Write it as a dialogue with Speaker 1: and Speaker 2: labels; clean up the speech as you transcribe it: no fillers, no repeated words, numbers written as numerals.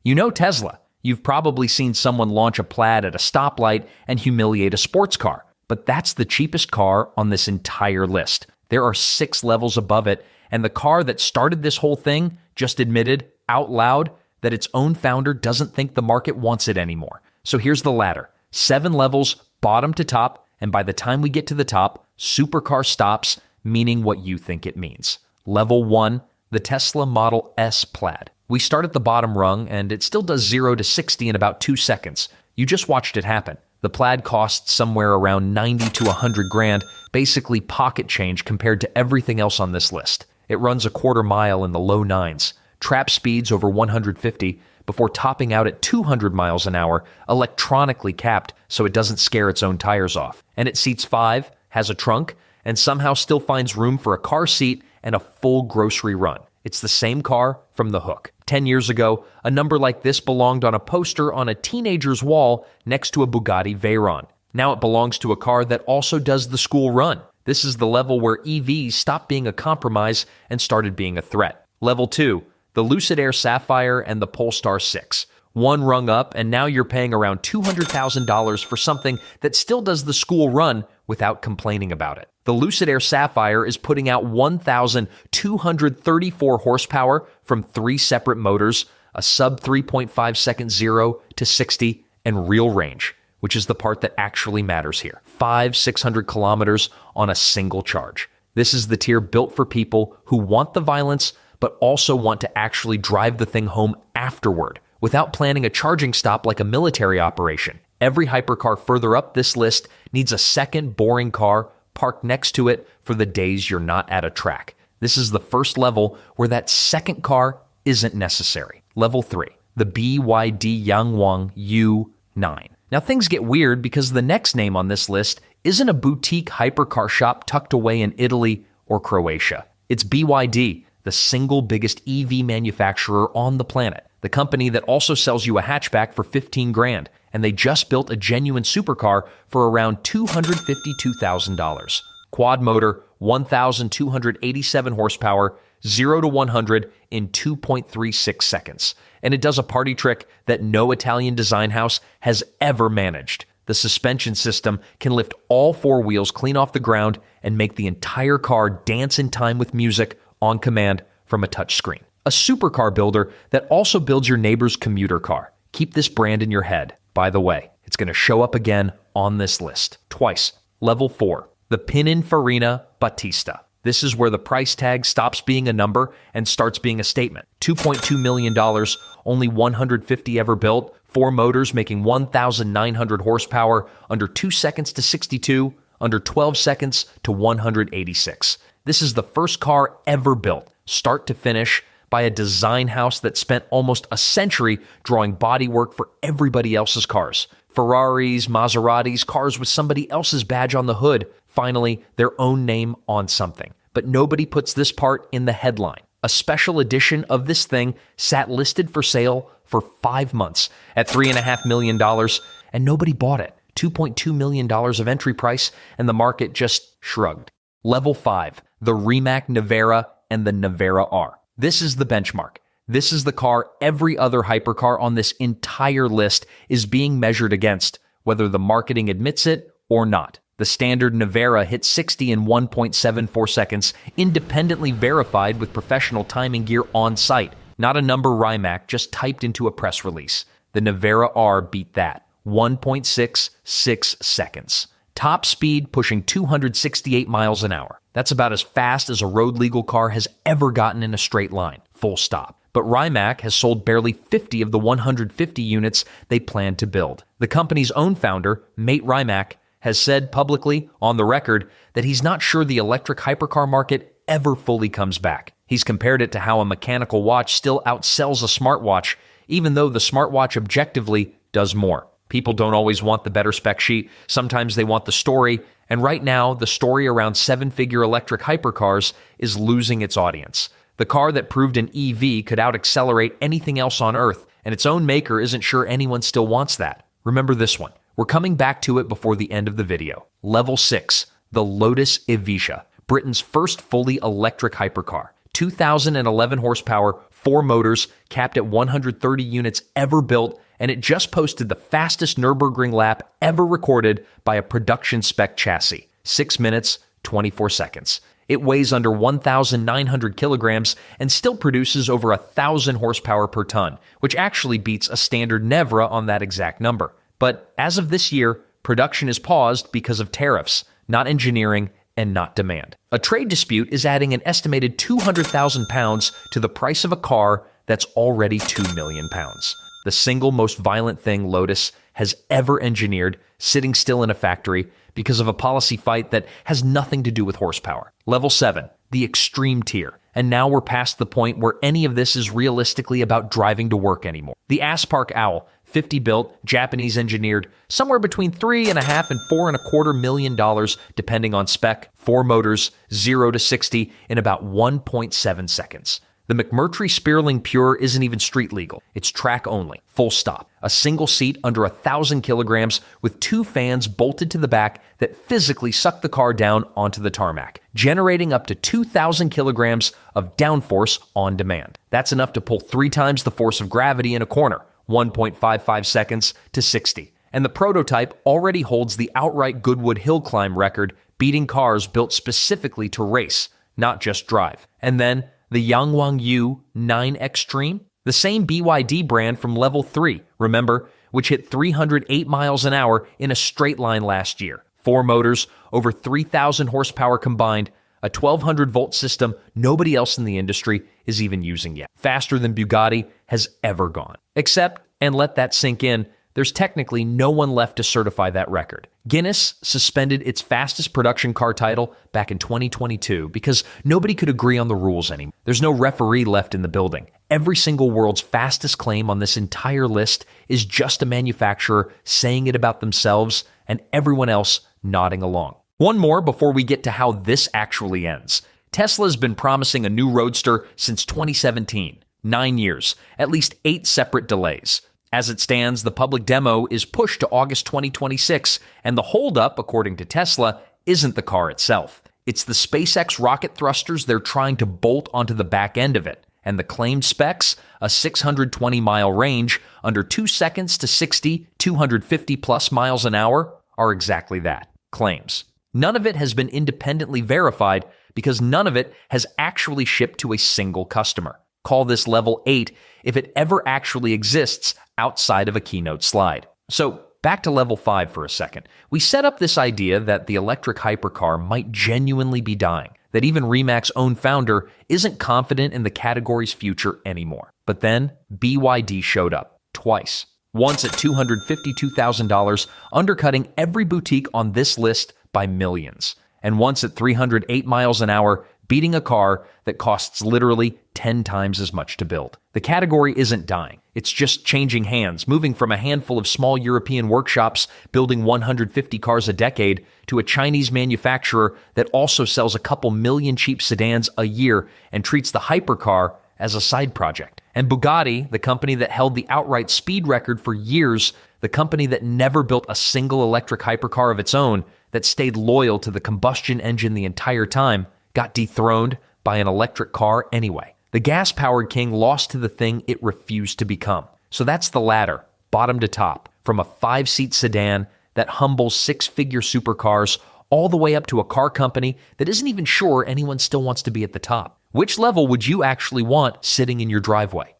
Speaker 1: You know Tesla. You've probably seen someone launch a Plaid at a stoplight and humiliate a sports car. But that's the cheapest car on this entire list. There are 6 levels above it, and the car that started this whole thing just admitted out loud that its own founder doesn't think the market wants it anymore. So here's the ladder. 7 levels, bottom to top, and by the time we get to the top, Supercar stops, meaning what you think it means. Level 1, the Tesla Model S Plaid. We start at the bottom rung, and it still does 0 to 60 in about 2 seconds. You just watched it happen. The Plaid costs somewhere around 90 to 100 grand, basically pocket change compared to everything else on this list. It runs a quarter mile in the low 9s, trap speeds over 150, before topping out at 200 miles an hour, electronically capped so it doesn't scare its own tires off. And it seats 5, has a trunk, and somehow still finds room for a car seat and a full grocery run. It's the same car from the hook. 10 years ago, a number like this belonged on a poster on a teenager's wall next to a Bugatti Veyron. Now it belongs to a car that also does the school run. This is the level where EVs stopped being a compromise and started being a threat. Level 2, the Lucid Air Sapphire and the Polestar 6. One rung up, and now you're paying around $200,000 for something that still does the school run without complaining about it. The Lucid Air Sapphire is putting out 1,234 horsepower from 3 separate motors, a sub 3.5 second 0 to 60, and real range, which is the part that actually matters here. 600 kilometers on a single charge. This is the tier built for people who want the violence, but also want to actually drive the thing home afterward, without planning a charging stop like a military operation. Every hypercar further up this list needs a second boring car parked next to it for the days you're not at a track. This is the first level where that second car isn't necessary. Level 3, the BYD Yangwang U9. Now things get weird because the next name on this list isn't a boutique hypercar shop tucked away in Italy or Croatia. It's BYD, the single biggest EV manufacturer on the planet. The company that also sells you a hatchback for 15 grand, and they just built a genuine supercar for around $252,000. Quad motor, 1,287 horsepower, 0 to 100 in 2.36 seconds. And it does a party trick that no Italian design house has ever managed. The suspension system can lift all 4 wheels clean off the ground and make the entire car dance in time with music on command from a touchscreen. A supercar builder that also builds your neighbor's commuter car. Keep this brand in your head. By the way, it's going to show up again on this list twice. Level 4, the Pininfarina Battista. This is where the price tag stops being a number and starts being a statement. $2.2 million, only 150 ever built, 4 motors making 1,900 horsepower, under 2 seconds to 62, under 12 seconds to 186. This is the first car ever built, start to finish, by a design house that spent almost a century drawing bodywork for everybody else's cars. Ferraris, Maseratis, cars with somebody else's badge on the hood. Finally, their own name on something. But nobody puts this part in the headline. A special edition of this thing sat listed for sale for 5 months at $3.5 million, and nobody bought it. $2.2 million of entry price, and the market just shrugged. Level 5, the Rimac Nevera and the Nevera R. This is the benchmark. This is the car every other hypercar on this entire list is being measured against, whether the marketing admits it or not. The standard Nevera hit 60 in 1.74 seconds, independently verified with professional timing gear on site. Not a number Rimac just typed into a press release. The Nevera R beat that, 1.66 seconds. Top speed pushing 268 miles an hour. That's about as fast as a road-legal car has ever gotten in a straight line, full stop. But Rimac has sold barely 50 of the 150 units they plan to build. The company's own founder, Mate Rimac, has said publicly, on the record, that he's not sure the electric hypercar market ever fully comes back. He's compared it to how a mechanical watch still outsells a smartwatch, even though the smartwatch objectively does more. People don't always want the better spec sheet. Sometimes they want the story. And right now, the story around 7-figure electric hypercars is losing its audience. The car that proved an EV could out-accelerate anything else on Earth, and its own maker isn't sure anyone still wants that. Remember this one. We're coming back to it before the end of the video. Level 6, the Lotus Evija, Britain's first fully electric hypercar. 2011 horsepower, 4 motors, capped at 130 units ever built, and it just posted the fastest Nürburgring lap ever recorded by a production spec chassis, 6 minutes, 24 seconds. It weighs under 1,900 kilograms and still produces over 1,000 horsepower per ton, which actually beats a standard Nevera on that exact number. But as of this year, production is paused because of tariffs, not engineering, and not demand. A trade dispute is adding an estimated 200,000 pounds to the price of a car that's already 2 million pounds. The single most violent thing Lotus has ever engineered, sitting still in a factory because of a policy fight that has nothing to do with horsepower. Level 7, the extreme tier. And now we're past the point where any of this is realistically about driving to work anymore. The Aspark Owl, 50 built, Japanese engineered, somewhere between $3.5 and $4.25 million, depending on spec, 4 motors, 0 to 60 in about 1.7 seconds. The McMurtry Spearling Pure isn't even street legal. It's track only, full stop. A single seat under 1,000 kilograms with 2 fans bolted to the back that physically suck the car down onto the tarmac, generating up to 2,000 kilograms of downforce on demand. That's enough to pull 3 times the force of gravity in a corner, 1.55 seconds to 60. And the prototype already holds the outright Goodwood hill climb record, beating cars built specifically to race, not just drive. And then the Yangwang U9 Extreme, the same BYD brand from Level 3, remember, which hit 308 miles an hour in a straight line last year. 4 motors, over 3,000 horsepower combined, a 1,200-volt system nobody else in the industry is even using yet. Faster than Bugatti has ever gone. Except, and let that sink in, there's technically no one left to certify that record. Guinness suspended its fastest production car title back in 2022 because nobody could agree on the rules anymore. There's no referee left in the building. Every single world's fastest claim on this entire list is just a manufacturer saying it about themselves and everyone else nodding along. One more before we get to how this actually ends. Tesla's been promising a new Roadster since 2017. 9 years, at least 8 separate delays. As it stands, the public demo is pushed to August 2026, and the holdup, according to Tesla, isn't the car itself. It's the SpaceX rocket thrusters they're trying to bolt onto the back end of it, and the claimed specs, a 620-mile range, under 2 seconds to 60, 250-plus miles an hour, are exactly that, claims. None of it has been independently verified because none of it has actually shipped to a single customer. Call this Level 8 if it ever actually exists outside of a keynote slide. So back to Level 5 for a second. We set up this idea that the electric hypercar might genuinely be dying, that even Rimac's own founder isn't confident in the category's future anymore. But then BYD showed up, twice. Once at $252,000, undercutting every boutique on this list by millions. And once at 308 miles an hour, beating a car that costs literally 10 times as much to build. The category isn't dying. It's just changing hands, moving from a handful of small European workshops building 150 cars a decade to a Chinese manufacturer that also sells a couple million cheap sedans a year and treats the hypercar as a side project. And Bugatti, the company that held the outright speed record for years, the company that never built a single electric hypercar of its own, that stayed loyal to the combustion engine the entire time, got dethroned by an electric car anyway. The gas-powered king lost to the thing it refused to become. So that's the ladder, bottom to top, from a 5-seat sedan that humbles 6-figure supercars all the way up to a car company that isn't even sure anyone still wants to be at the top. Which level would you actually want sitting in your driveway?